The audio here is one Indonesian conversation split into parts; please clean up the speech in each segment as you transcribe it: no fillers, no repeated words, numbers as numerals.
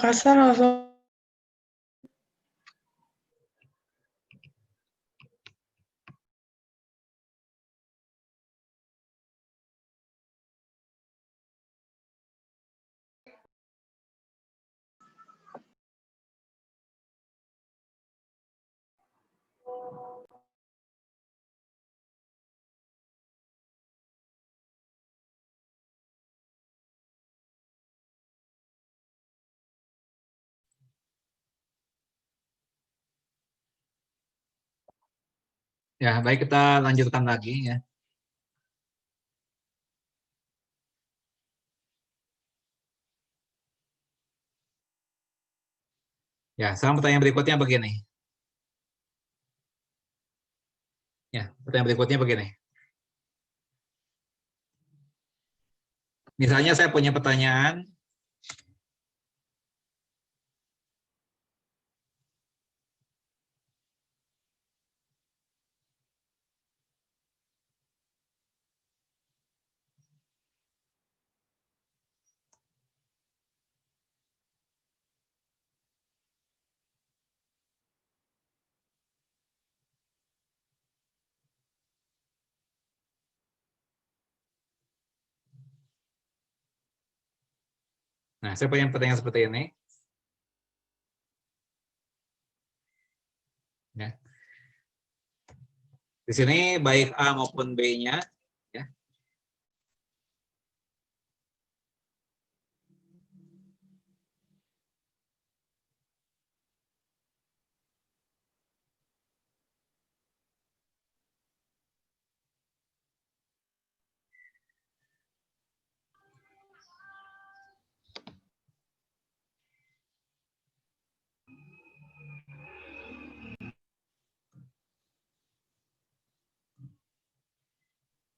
Makassar langsung. Ya, baik, kita lanjutkan lagi ya. Ya, sekarang pertanyaan berikutnya begini. Ya, pertanyaan berikutnya begini. Misalnya saya punya pertanyaan. Nah, saya punya pertanyaan seperti ini. Ya. Di sini baik A maupun B-nya, ya.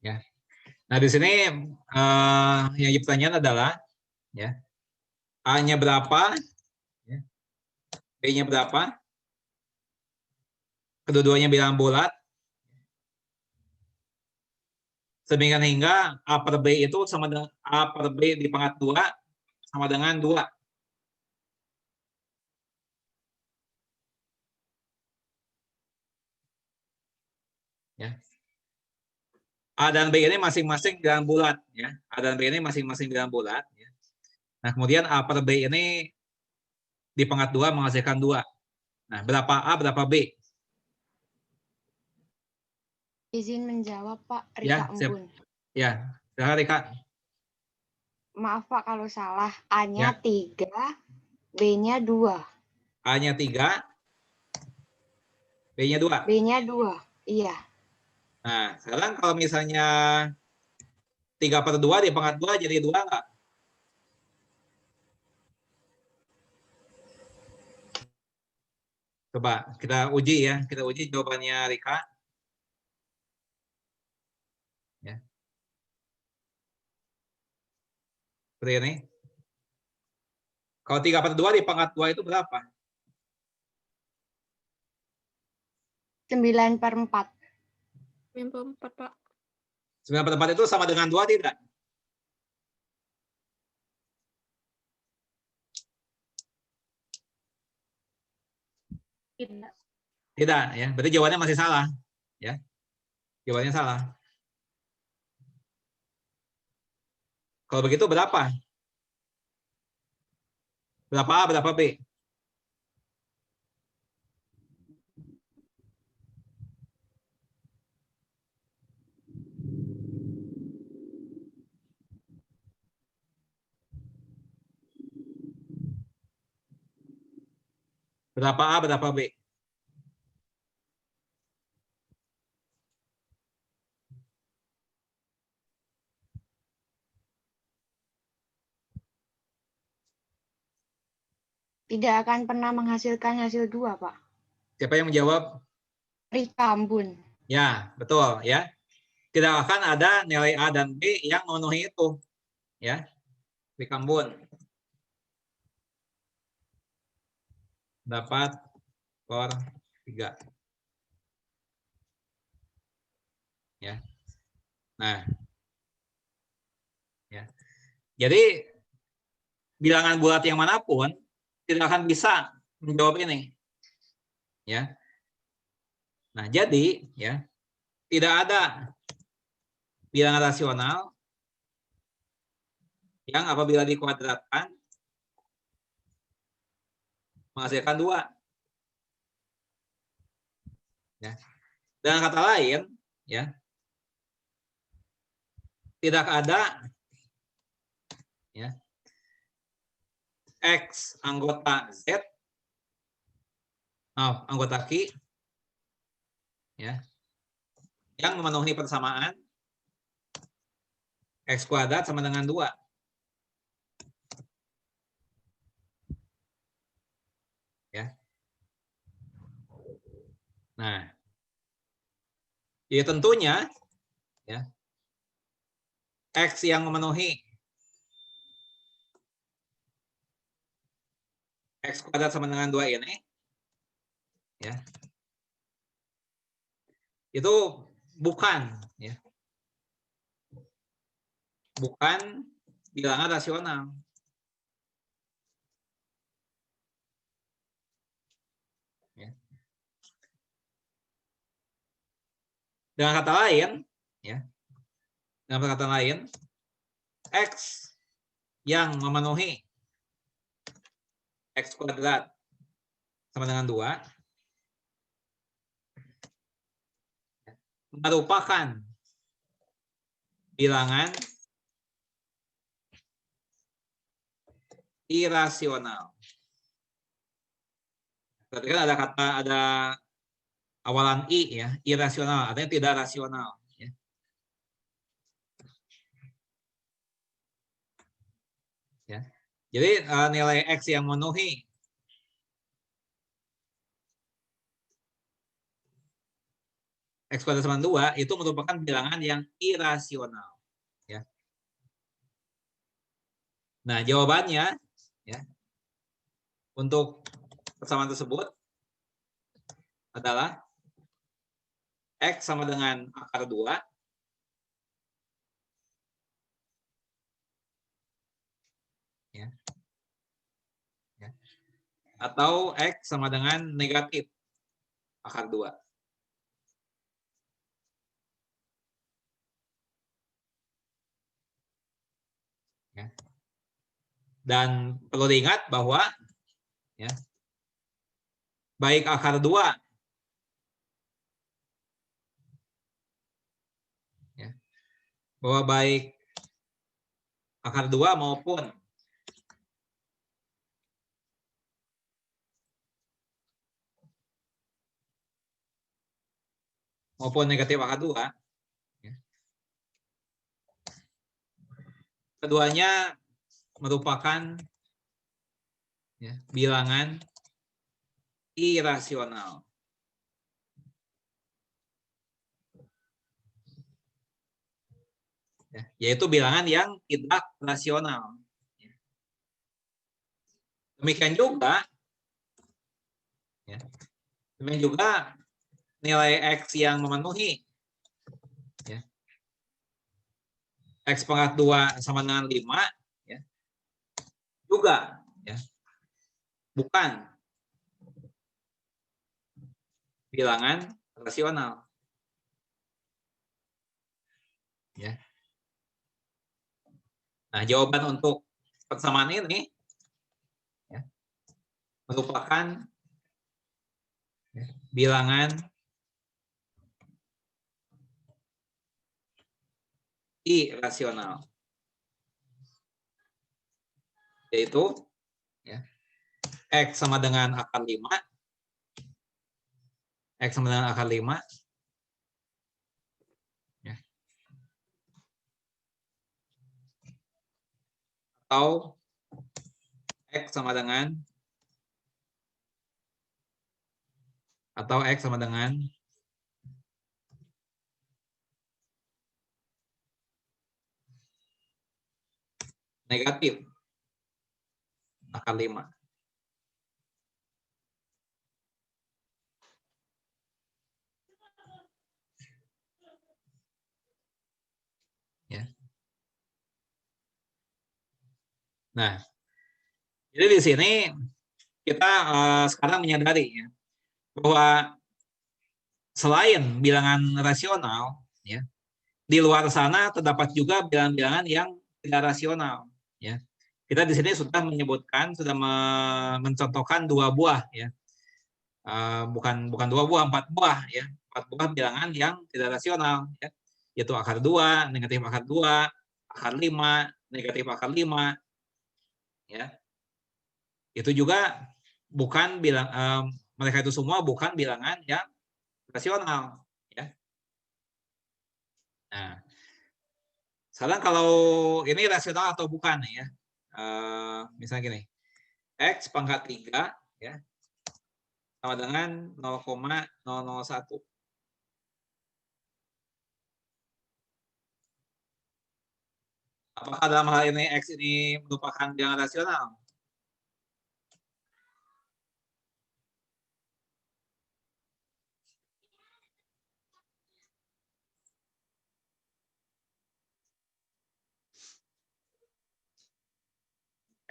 Ya. Nah, di sini yang jadi pertanyaan adalah, ya, A-nya berapa, ya, B-nya berapa, kedua-duanya bilangan bulat, sedemikian hingga A per B itu sama dengan A per B di pangkat 2 sama dengan 2. Ya. A dan B ini masing-masing bilangan bulat, ya. A dan B ini masing-masing bilangan bulat, ya. Nah, kemudian A per B ini di pangkat 2 menghasilkan 2. Nah, berapa A, berapa B? Izin menjawab, Pak. Ya, Rika siap. Embun. Ya, silakan Rika. Maaf, Pak, kalau salah. A-nya Ya. 3, B-nya 2. A-nya 3, B-nya 2. B-nya 2. Iya. Nah, sekarang kalau misalnya 3 per 2 di pangkat 2 jadi 2 nggak? Coba kita uji ya, kita uji jawabannya Rika. Ya. Seperti ini. Kalau 3 per 2 di pangkat 2 itu berapa? 9 per 4. 9 per 4, Pak. 9 per 4 itu sama dengan 2 tidak? Tidak. Tidak, ya. Berarti jawabannya masih salah. Ya. Jawabannya salah. Kalau begitu berapa? Berapa A, berapa B? Berapa A, berapa B? Tidak akan pernah menghasilkan hasil 2, Pak. Siapa yang menjawab? Rika Embun. Ya, betul ya. Tidak akan ada nilai A dan B yang memenuhi itu. Ya. Rika Embun. Dapat skor 3. Ya. Nah. Ya. Jadi bilangan bulat yang manapun, tidak akan bisa menjawab ini. Ya. Nah, jadi ya, tidak ada bilangan rasional yang apabila dikuadratkan menghasilkan 2. Ya. Dengan kata lain, ya, tidak ada ya, X anggota Z, anggota Q ya, yang memenuhi persamaan X kuadrat sama dengan 2. Ya. Nah, ya tentunya ya, X yang memenuhi X kuadrat sama dengan 2 ini ya, itu bukan ya, bukan bilangan rasional. Ya. Dengan kata lain, ya, dengan kata lain, X yang memenuhi X kuadrat sama dengan 2 merupakan bilangan irasional. Berarti kan ada awalan i ya, irasional, artinya tidak rasional. Ya. Ya. Jadi nilai X yang memenuhi X kuadrat sama 2 itu merupakan bilangan yang irasional. Ya. Nah, jawabannya ya, untuk persamaan tersebut adalah X sama dengan akar 2 ya. Ya. Atau X sama dengan negatif akar 2. Ya. Dan perlu diingat bahwa ya, baik akar 2 ya, bahwa baik akar 2 maupun negatif akar 2 ya, keduanya merupakan ya, bilangan irasional. Ya, yaitu bilangan yang tidak rasional. Demikian juga ya, demikian juga nilai X yang memenuhi ya, X pangkat 2 sama dengan 5 ya, juga ya, bukan bilangan rasional. Ya. Nah, jawaban untuk persamaan ini ya, merupakan ya, bilangan irasional. Yaitu ya, X sama dengan akar 5. X sama dengan akar 5. Ya. Atau X sama dengan negatif akar 5. Ya. Nah, jadi di sini kita sekarang menyadari ya, bahwa selain bilangan rasional, ya, di luar sana terdapat juga bilangan-bilangan yang tidak rasional. Ya, kita di sini sudah menyebutkan, sudah mencontohkan 2 buah, ya, bukan 2 buah, 4 buah, ya, 4 buah bilangan yang tidak rasional, ya, yaitu akar 2, negatif akar 2, akar 5, negatif akar 5, ya. Itu juga bukan mereka itu semua bukan bilangan yang rasional, ya. Nah, sekarang kalau ini rasional atau bukan ya? Misalnya gini, X pangkat 3 ya sama dengan 0,001. Apakah dalam hal ini X ini merupakan bilangan rasional?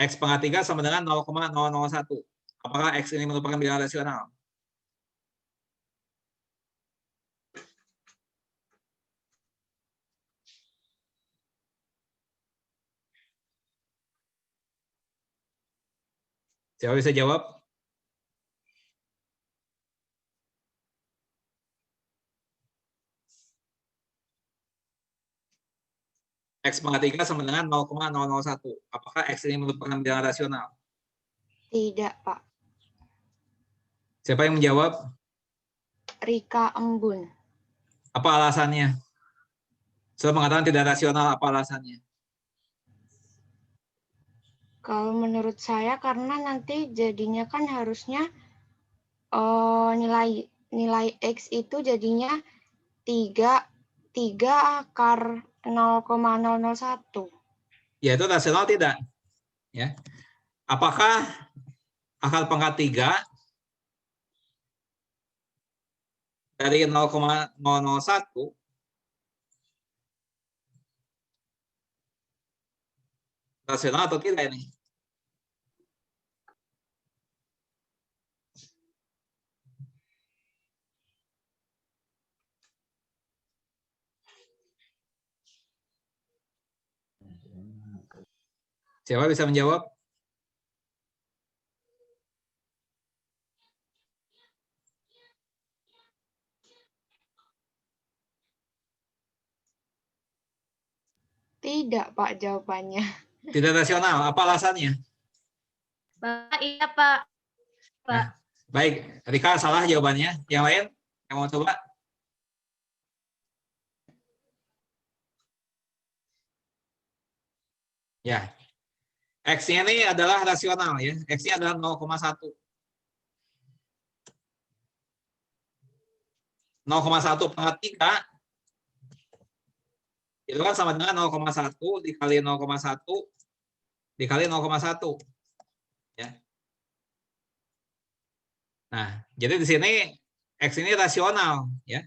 X pangkat 3 sama dengan 0,001. Apakah X ini merupakan bilangan rasional? Siapa bisa jawab? X pangkat 3 sama dengan 0,001. Apakah X ini merupakan bilangan rasional? Tidak, Pak. Siapa yang menjawab? Rika Embun. Apa alasannya? Sudah mengatakan tidak rasional, apa alasannya? Kalau menurut saya karena nanti jadinya kan harusnya nilai X itu jadinya 3 akar 0,001. Ya, itu rasional tidak? Ya. Apakah akar pangkat 3 dari 0,001 rasional atau tidak ini? Siapa bisa menjawab? Tidak, Pak, jawabannya. Tidak rasional. Apa alasannya? Pak, iya Pak. Pak. Nah, baik, Rika salah jawabannya. Yang lain yang mau coba? Ya. X-nya ini adalah rasional ya. X-nya adalah 0,1. 0,1 pangkat 3 itu kan sama dengan 0,1 dikali 0,1 dikali 0,1. Ya. Nah, jadi di sini X ini rasional ya.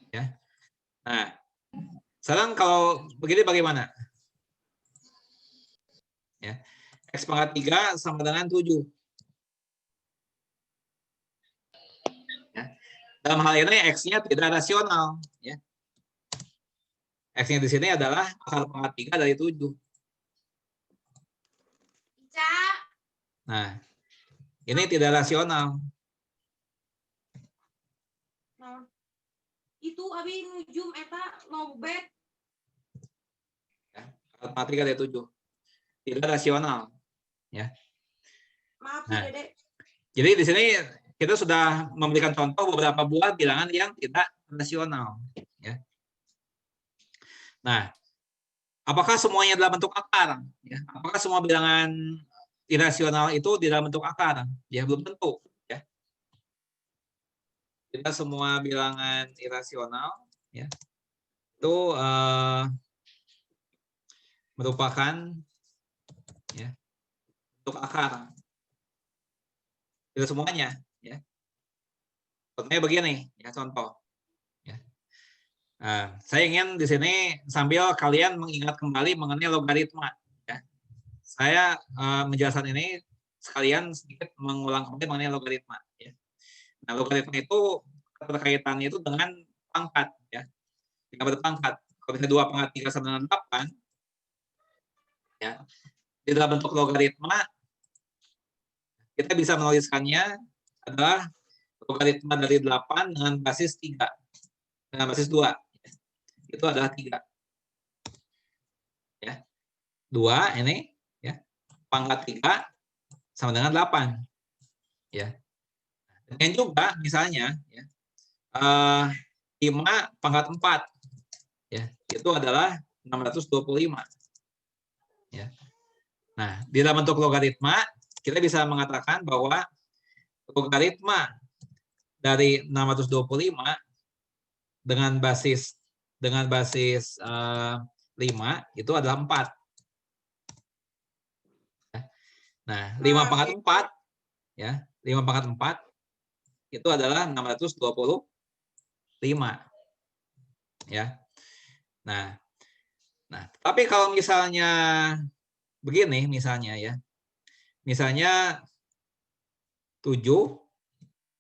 Ya. Nah, sekarang kalau begini bagaimana? Ya. X pangkat 3 sama dengan 7. Ya. Dalam hal ini X-nya tidak rasional. Ya. X-nya di sini adalah akar pangkat 3 dari 7. Nah, ini tidak rasional. Nah, itu abi nujum eta lobet. Ya, akar pangkat 3 dari 7. Tidak rasional. Ya. Maaf, Nah, Dede. jadi di sini kita sudah memberikan contoh beberapa buah bilangan yang tidak rasional. Ya. Nah, apakah semuanya dalam bentuk akar? Ya. Apakah semua bilangan irasional itu di dalam bentuk akar? Ya, belum tentu. Ya. Tidak semua bilangan irasional ya, itu merupakan ya, bentuk akar. Tidak semuanya. Ya. Contohnya begini, ya contoh. Ya. Nah, saya ingin di sini sambil kalian mengingat kembali mengenai logaritma. Ya. saya menjelaskan ini sekalian sedikit mengulang kembali mengenai logaritma. Ya. Nah, logaritma itu keterkaitannya itu dengan pangkat, ya, dengan berpangkat. Kalau misalnya 2 pangkat 3 sama dengan 8, ya, di dalam bentuk logaritma kita bisa menuliskannya adalah logaritma dari 8 dengan basis 3, dengan basis 2. Itu adalah 3. Ya. 2 ini, ya, pangkat 3 sama dengan 8. Ya. Dan juga misalnya, ya, 5 pangkat 4, ya, itu adalah 625. Ya. Nah, di dalam bentuk logaritma kita bisa mengatakan bahwa logaritma dari 625 dengan basis 5 itu adalah 4. Nah, 5 pangkat 4, ya, 5 pangkat 4 itu adalah 625. Ya. Nah, tapi kalau misalnya begini misalnya, ya. Misalnya 7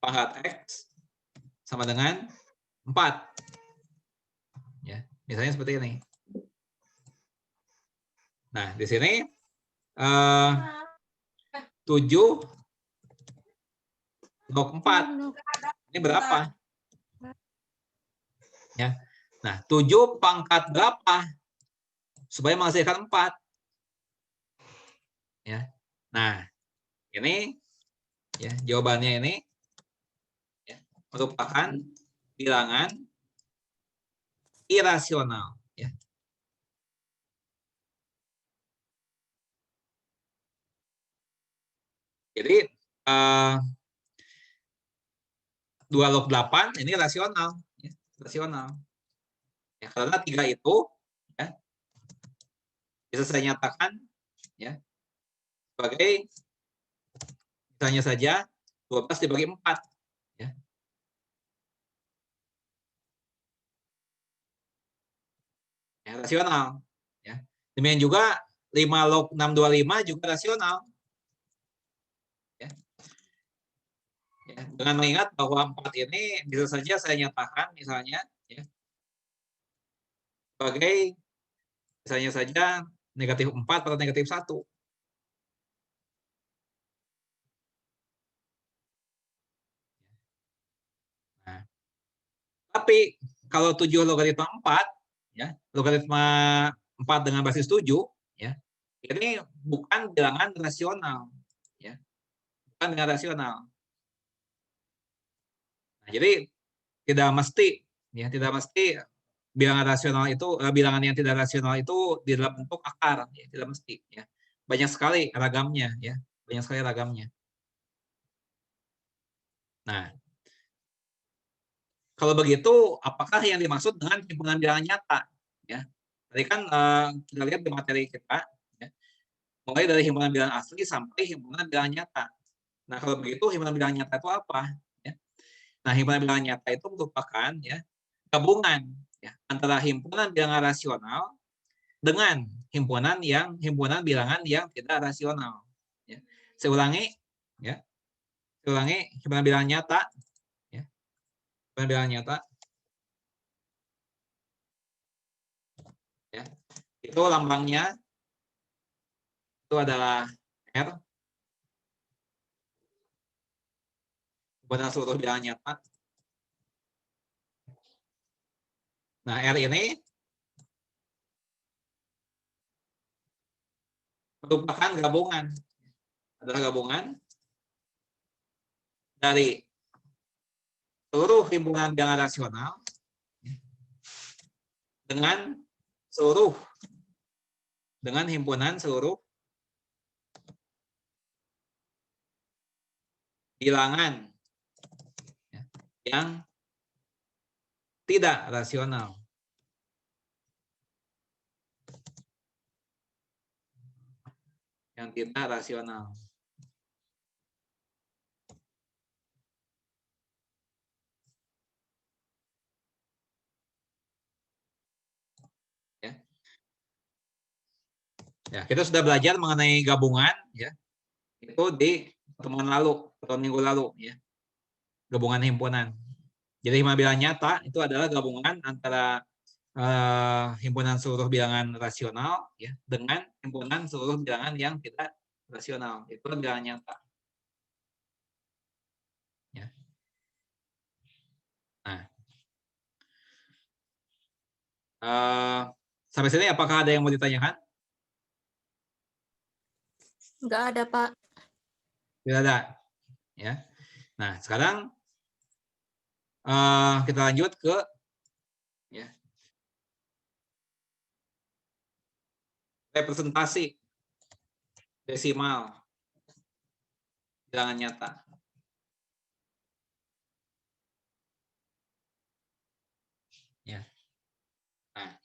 pangkat X sama dengan 4. Ya, misalnya seperti ini. Nah, di sini 7 log 4. Ini berapa? Ya. Nah, 7 pangkat berapa? Supaya menghasilkan 4. Ya. Nah, ini, ya, jawabannya ini, ya, merupakan bilangan irasional. Ya. Jadi 2 log 8 ini rasional. Ya, rasional. Ya, karena 3 itu, ya, bisa saya nyatakan, ya, sebagai misalnya saja 12 dibagi 4. Ya. Ya, rasional. Ya. Demikian juga 5 log 625 juga rasional. Ya. Ya. Dengan mengingat bahwa 4 ini bisa saja saya nyatakan misalnya, ya, sebagai misalnya saja negatif 4 atau negatif 1. Nah, tapi kalau 7 logaritma 4, ya, logaritma 4 dengan basis 7, ya, ini bukan bilangan rasional. Ya, bukan bilangan rasional. Nah, jadi tidak mesti, ya, tidak mesti bilangan rasional itu bilangan yang tidak rasional itu di dalam bentuk akar, ya, tidak mesti, ya. Banyak sekali ragamnya, ya. Banyak sekali ragamnya. Nah, kalau begitu apakah yang dimaksud dengan himpunan bilangan nyata, ya? Tadi kan kita lihat di materi kita, ya, mulai dari himpunan bilangan asli sampai himpunan bilangan nyata. Nah, kalau begitu himpunan bilangan nyata itu apa? Ya. Nah, himpunan bilangan nyata itu merupakan, ya, gabungan, ya, antara himpunan bilangan rasional dengan himpunan bilangan yang tidak rasional. Ya. Saya ulangi, ya. Saya ulangi, himpunan bilangan nyata, ya. Himpunan bilangan nyata, ya. Itu lambangnya itu adalah R, himpunan seluruh bilangan nyata. Nah, R ini merupakan gabungan, adalah gabungan dari seluruh himpunan bilangan rasional dengan himpunan seluruh bilangan, ya, yang tidak rasional. Yang tidak rasional. Ya. Ya, kita sudah belajar mengenai gabungan ya. Itu di pertemuan lalu, atau minggu lalu ya. Gabungan himpunan. Jadi himpunan bilangan nyata itu adalah gabungan antara himpunan seluruh bilangan rasional ya dengan himpunan seluruh bilangan yang tidak rasional. Itu bilangan nyata. Ya. Nah, sampai sini apakah ada yang mau ditanyakan? Enggak ada, Pak. Tidak ada. Ya. Nah, sekarang kita lanjut ke ya, representasi desimal bilangan nyata. Ya. Nah,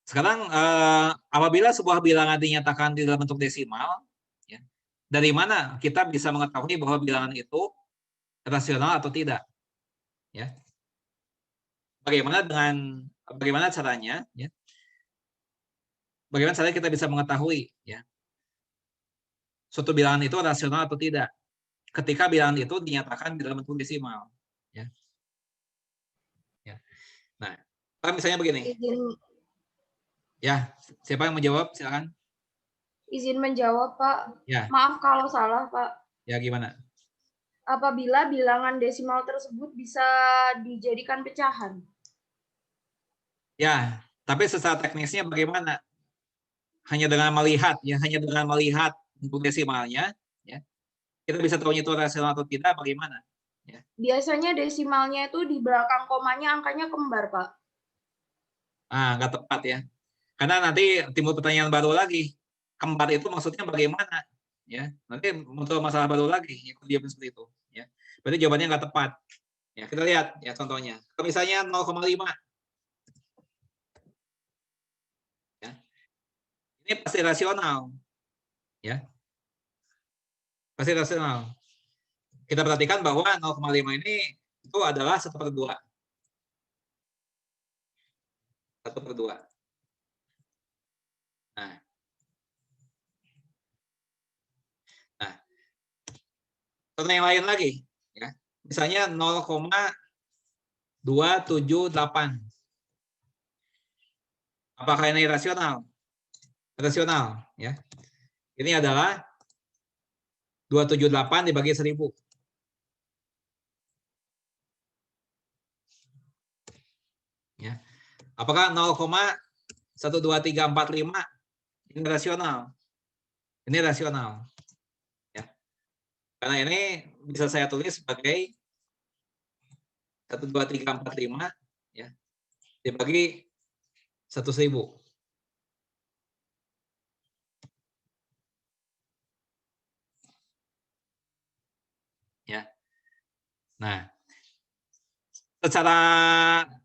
sekarang apabila sebuah bilangan dinyatakan di dalam bentuk desimal, ya, dari mana kita bisa mengetahui bahwa bilangan itu rasional atau tidak? Ya. Bagaimana caranya? Ya. Bagaimana caranya kita bisa mengetahui ya suatu bilangan itu rasional atau tidak ketika bilangan itu dinyatakan di dalam bentuk desimal? Ya. Ya. Nah, misalnya begini. Ya, siapa yang menjawab? Silakan. Izin menjawab, Pak. Ya. Maaf kalau salah, Pak. Ya, gimana? Apabila bilangan desimal tersebut bisa dijadikan pecahan. Ya, tapi secara teknisnya bagaimana? Hanya dengan melihat, ya, hanya dengan melihat bentuk desimalnya, ya, kita bisa tahu itu rasional atau tidak. Bagaimana? Ya. Biasanya desimalnya itu di belakang komanya angkanya kembar, Pak. Nggak tepat ya. Karena nanti timbul pertanyaan baru lagi. Kembar itu maksudnya bagaimana? Ya, nanti muncul masalah baru lagi. Ya, diam seperti itu. Ya, berarti jawabannya nggak tepat. Ya, kita lihat ya contohnya. Kalau misalnya 0,5. Ya. Ini pasti rasional. Ya. Pasti rasional. Kita perhatikan bahwa 0,5 ini itu adalah 1/2. 1/2. Nah. Contoh yang lain lagi. Ya. Misalnya 0,278. Apakah ini rasional? Rasional. Ya. Ini adalah 278 dibagi 1000. Ya. Apakah 0,12345 ini rasional? Ini rasional. Ya. Karena ini bisa saya tulis sebagai 12345 ya, dibagi 1.000. Ya. Nah, secara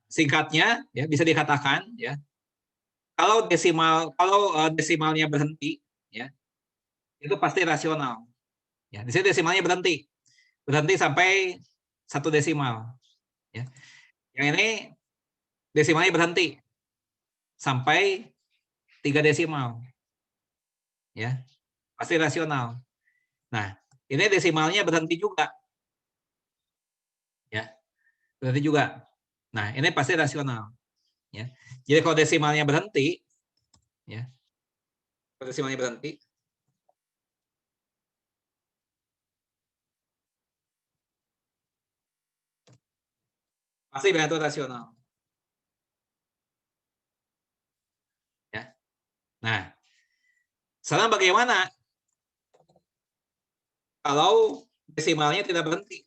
singkatnya ya bisa dikatakan ya kalau desimalnya berhenti ya itu pasti rasional. Ya, di sini desimalnya berhenti sampai 1 desimal. Ya. Yang ini desimalnya berhenti sampai 3 desimal. Ya, pasti rasional. Nah, ini desimalnya berhenti juga. Ya, berhenti juga. Nah, ini pasti rasional. Ya. Jadi kalau desimalnya berhenti, ya, kalau desimalnya berhenti, pasti bilangan itu rasional. Ya. Nah, sekarang bagaimana kalau desimalnya tidak berhenti?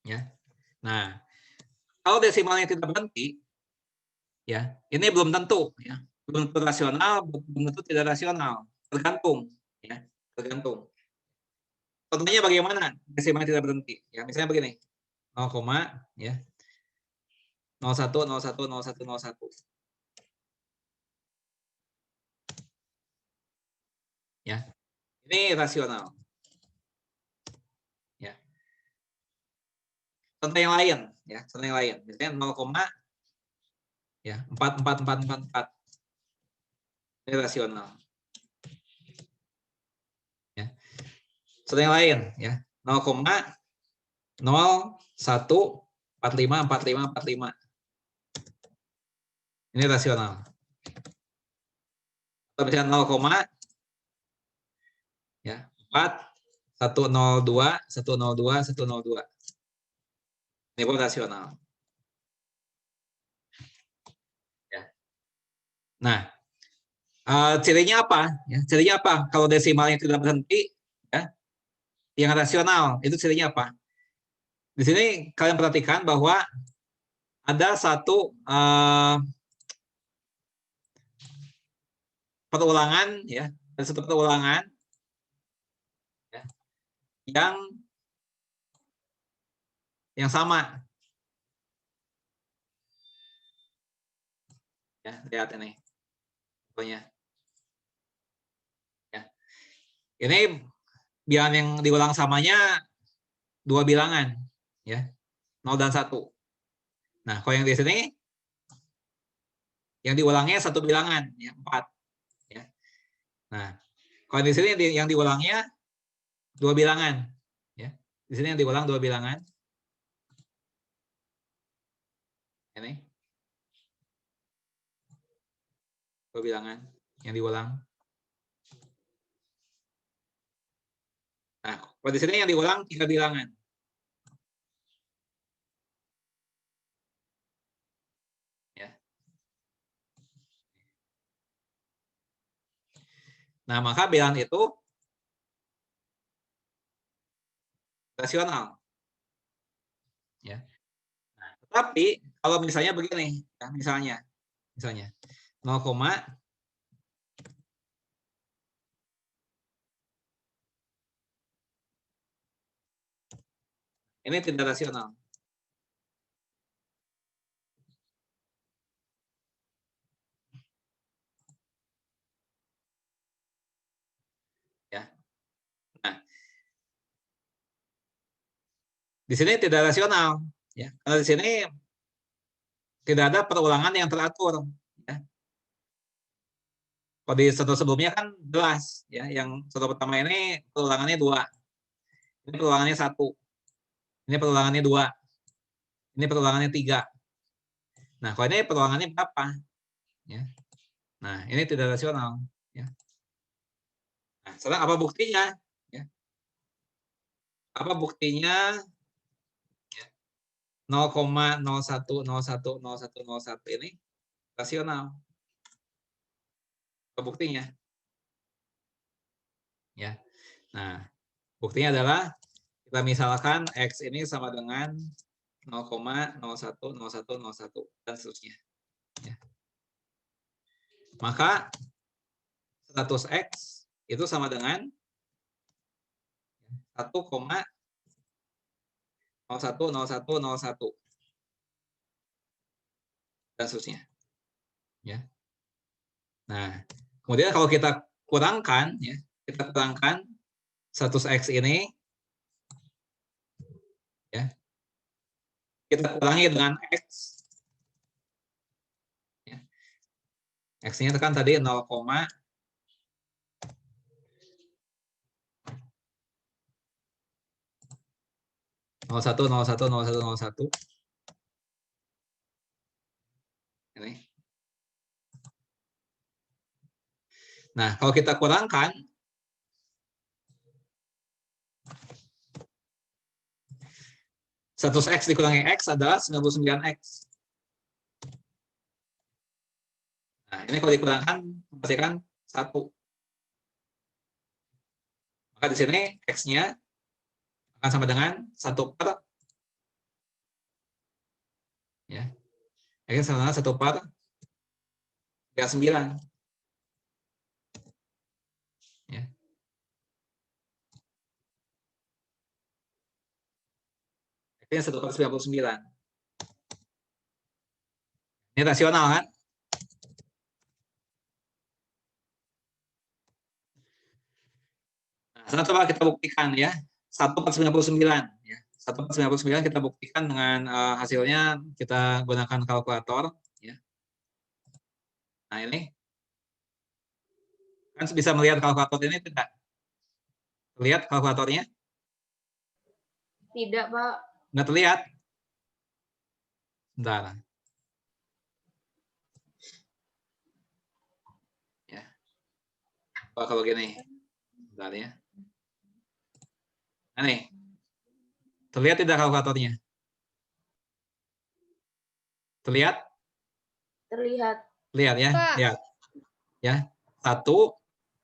Ya. Nah, kalau desimalnya tidak berhenti, ya, ini belum tentu, ya, belum tentu rasional, belum tentu tidak rasional, tergantung, ya, tergantung. Contohnya bagaimana desimalnya tidak berhenti? Ya, misalnya begini, 0, ya, 01, 01, 01, 01. Ya, ini rasional. Ya. contoh yang lain ya, contoh yang lain. Misalnya 0,444444. Ini rasional. Ya. Contoh yang lain ya, 0,01454545. Ini rasional. Atau misalnya 0,4102. Ini pun rasional. Ya. Nah, cirinya apa? Ya, cirinya apa? Kalau desimalnya tidak berhenti, ya, yang rasional itu cirinya apa? Di sini kalian perhatikan bahwa ada satu perulangan, ya, ada satu perulangan ya, yang sama. Ya, lihat ini. Pokoknya. Ya. Ini bilangan yang diulang samanya 2 bilangan, ya. 0 dan 1. Nah, kalau yang di sini yang diulangnya 1 bilangan, ya, 4. Ya. Nah, kalau di sini yang diulangnya 2 bilangan, ya. Di sini yang diulang 2 bilangan. Ini 2 bilangan yang diulang. Nah, kalau di sini yang diulang 3 bilangan. Ya. Nah, maka bilangan itu rasional. Ya. Nah, tetapi kalau misalnya begini, ya, misalnya 0, ini tidak rasional. Ya. Nah, di sini tidak rasional, ya. Karena di sini tidak ada perulangan yang teratur, ya. Kalau di contoh sebelumnya kan jelas, ya. Yang contoh pertama ini perulangannya 2. Ini perulangannya 1. Ini perulangannya 2. Ini perulangannya 3. Nah, kalau ini perulangannya berapa? Ya. Nah, ini tidak rasional. Ya. Nah, sekarang apa buktinya? Ya. Apa buktinya? Ya. 0,01010101 ini rasional. Apa buktinya? Ya. Nah, buktinya adalah kita misalkan X ini sama dengan 0,010101 dan seterusnya. Ya. Maka 100X itu sama dengan 1,010101 dan seterusnya. Ya. Nah, kemudian kalau kita kurangkan, ya, kita kurangkan 100X ini, ya, kita kurangi dengan X. Ya. X-nya kan tadi 0,01010101. Ini. Nah, kalau kita kurangkan 100X dikurangi X adalah 99X. Nah, ini kalau dikurangkan menghasilkan 1. Maka di sini X-nya akan sama dengan 1 per, ya. X sama dengan 1 per 39. Ya. X-nya 1 per 99. Ini rasional kan? Nah, sekarang coba kita buktikan, ya. 1 per 99. Ya. 1/99 kita buktikan dengan hasilnya kita gunakan kalkulator. Ya. Nah ini kan bisa melihat kalkulator ini tidak? Lihat kalkulatornya? Tidak, Pak. Nggak terlihat? Bentar. Ya. Oh, kalau gini. Bentar ya. Nah, nih. Terlihat tidak kalkulatornya? Terlihat? Terlihat. Lihat ya, Pak. lihat. Ya. 1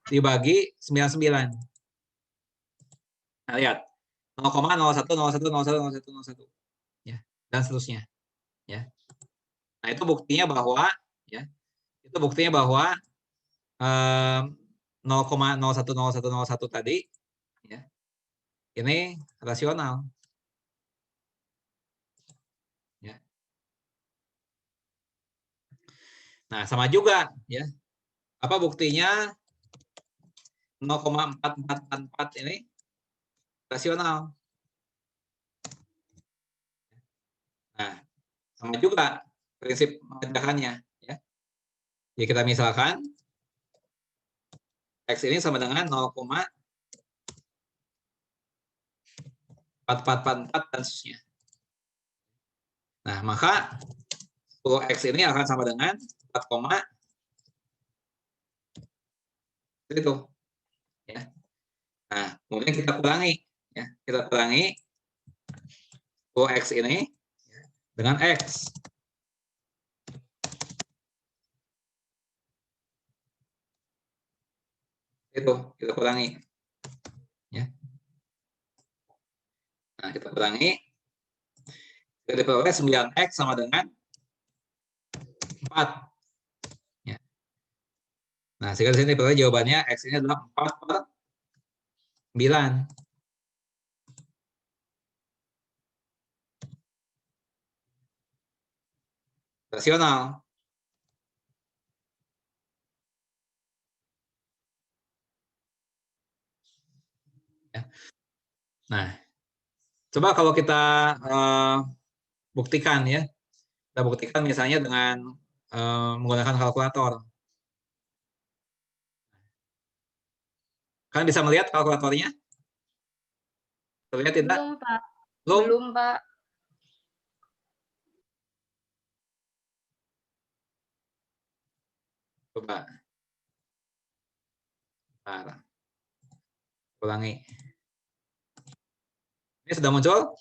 dibagi 99. Nah, lihat. 0,01010101 ya, dan seterusnya. Ya. Nah, itu buktinya bahwa ya, itu buktinya bahwa 0,010101 tadi ya, ini rasional. Ya. Nah, sama juga ya. Apa buktinya 0,4444 ini rasional. Nah, sama juga prinsip pengejahannya ya. Jadi kita misalkan X ini sama dengan 0,4444 dan seterusnya. Nah, maka 10X ini akan sama dengan 4, itu. Ya. Nah, kemudian kita kurangi. Ya. Kita kurangi 10X ini dengan X. Itu, kita kurangi. Ya. Nah, kita kurangi. Kita diperoleh 9X sama dengan 4. Ya. Nah, sehingga di sini diperoleh jawabannya X ini adalah 4/9. Rasional. Ya. Nah, coba kalau kita buktikan ya, kita buktikan misalnya dengan menggunakan kalkulator. Kalian bisa melihat kalkulatornya? Terlihat tidak? Belum, Pak. Belum? Belum, Pak. Coba. Bentar. Ulangi. Ini sudah muncul?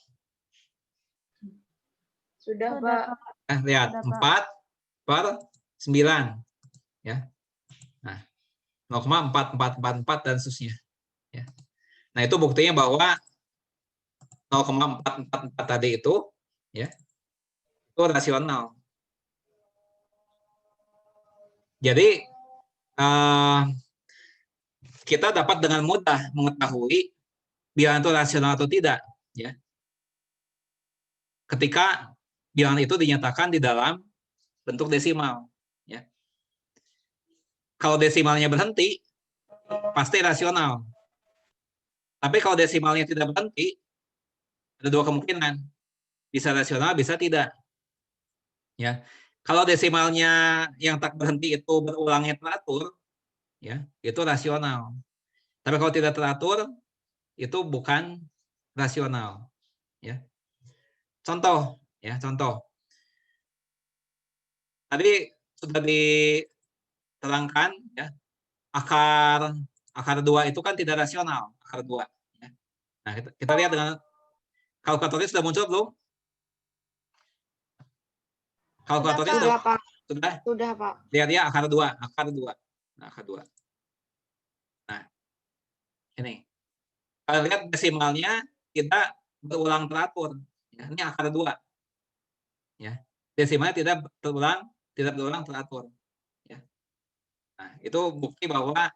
Sudah, Pak. Nah, lihat, 4/9. Ya. Nah, 0,4444 dan seterusnya. Ya. Nah, itu buktinya bahwa 0,444 tadi itu ya, itu rasional. Jadi kita dapat dengan mudah mengetahui bilangan itu rasional atau tidak ya, ketika bilangan itu dinyatakan di dalam bentuk desimal ya. Kalau desimalnya berhenti pasti rasional, tapi kalau desimalnya tidak berhenti ada dua kemungkinan, bisa rasional bisa tidak ya. Kalau desimalnya yang tak berhenti itu berulangnya teratur ya, itu rasional. Tapi kalau tidak teratur itu bukan rasional ya. Contoh ya, contoh. Tadi sudah diterangkan ya, akar 2 itu kan tidak rasional, akar 2 ya. Nah, kita lihat dengan kalkulatornya sudah muncul belum? Kalkulatornya Sudah, Pak. sudah? Sudah, Pak. Lihat ya, akar 2, akar 2. Nah, akar 2. Nah, ini. Kalau lihat desimalnya kita berulang teratur. Ya, ini akar 2. Ya. Desimalnya tidak berulang teratur. Ya. Nah, itu bukti bahwa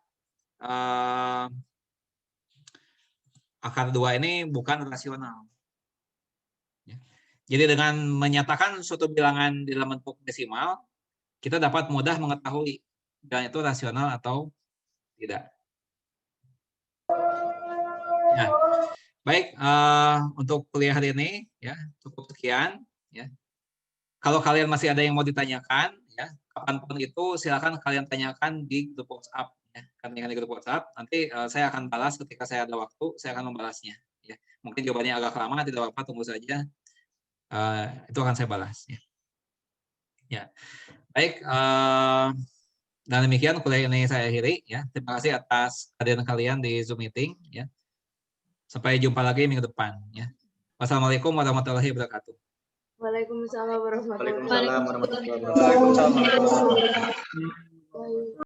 akar 2 ini bukan rasional. Ya. Jadi dengan menyatakan suatu bilangan di dalam bentuk desimal, kita dapat mudah mengetahui bilangan itu rasional atau tidak. Ya. Baik, untuk kuliah hari ini ya cukup sekian ya. Kalau kalian masih ada yang mau ditanyakan ya, kapanpun itu silakan kalian tanyakan di grup WhatsApp ya. Tanyakan di grup WhatsApp, nanti saya akan balas ketika saya ada waktu, saya akan membalasnya ya. Mungkin jawabannya agak lama, tidak apa-apa, tunggu saja. Itu akan saya balas ya. Ya. Baik, dan demikian kuliah ini saya akhiri ya. Terima kasih atas kehadiran kalian di Zoom meeting ya. Sampai jumpa lagi minggu depan ya. Wassalamualaikum warahmatullahi wabarakatuh. Waalaikumsalam warahmatullahi Waalaikumsalam warahmatullahi wabarakatuh. Waalaikumsalam warahmatullahi wabarakatuh. wabarakatuh.